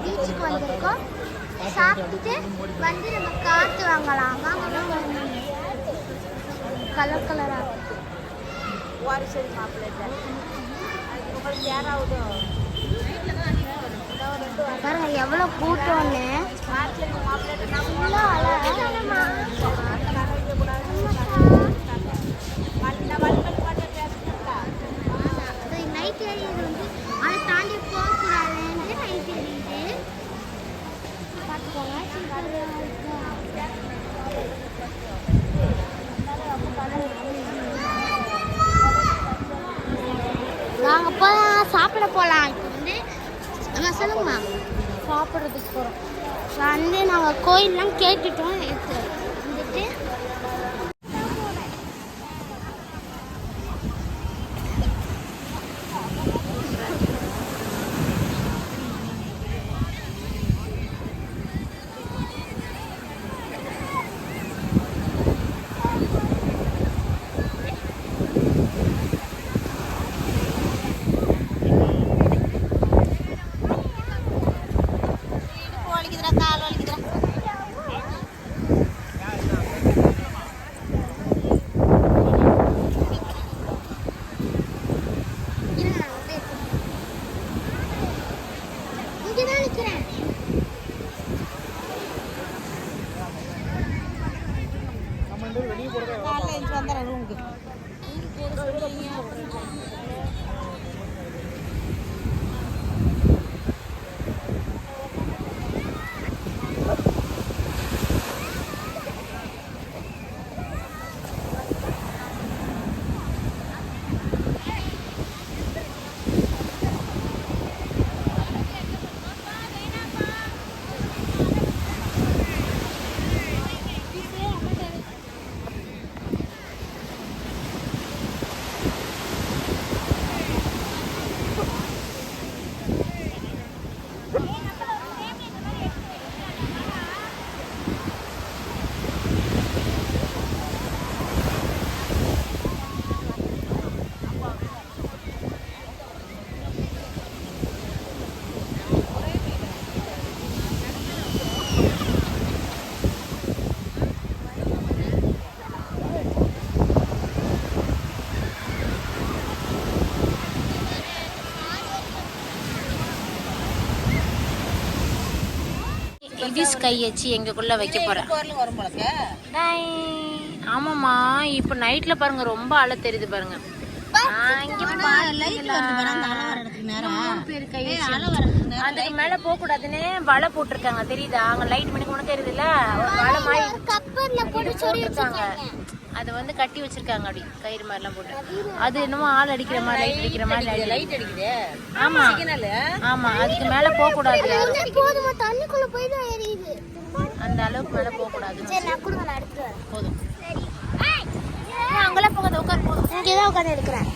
பீச்சுக்கு வந்திருக்கோம். சாப்பிட்டுட்டு வந்து நம்ம காற்று வாங்கலாம். கலர் கலராக பாருங்க எவ்வளோ கூட்டம்னு. நைட் எரியுது வந்து அதை தாண்டி போகக்கூடாதுன்னு நைட் எரியுது. பார்த்துக்கோங்க. நாங்கள் இப்போ சாப்பிட போகலாம். இப்போ வந்து நம்ம சொல்லுங்கம்மா சாப்பிட்றதுக்கு போகிறோம். வந்து நாங்கள் கோயிலெலாம் கேட்டுட்டோம். வந்துட்டு இது ஸ்கை வச்சு எங்களுக்குள்ள வைக்க போறேன். ஆமாம்மா இப்போ நைட்ல பாருங்க ரொம்ப அலை தெரியுது பாருங்க. அதுக்கு மேல போக கூடாதுன்னு வலை போட்டிருக்காங்க தெரியுதா? அங்க லைட் மணிக்கு ஒண்ணு தெரியுதுல்ல, வலை மாதிரி போட்டிருக்காங்க. அதை வந்து கட்டி வச்சிருக்காங்க அப்படி கயிறு மாதிரி எல்லாம் போட்டு. அது என்னமோ ஆள் அடிக்கிற மாதிரி லைட் அடிக்கிற மாதிரி லைட் அடிக்குது. ஆமா ஆமா அதுக்கு மேல போக கூடாது. தண்ணிக்குள்ள போய் தான் எரியுது. அந்த அளவுக்கு மேல போக கூடாது. போதும் அங்கெல்லாம் போகாத, உட்கார். போதும் இங்கதான் உட்காந்து எடுக்கிறேன்.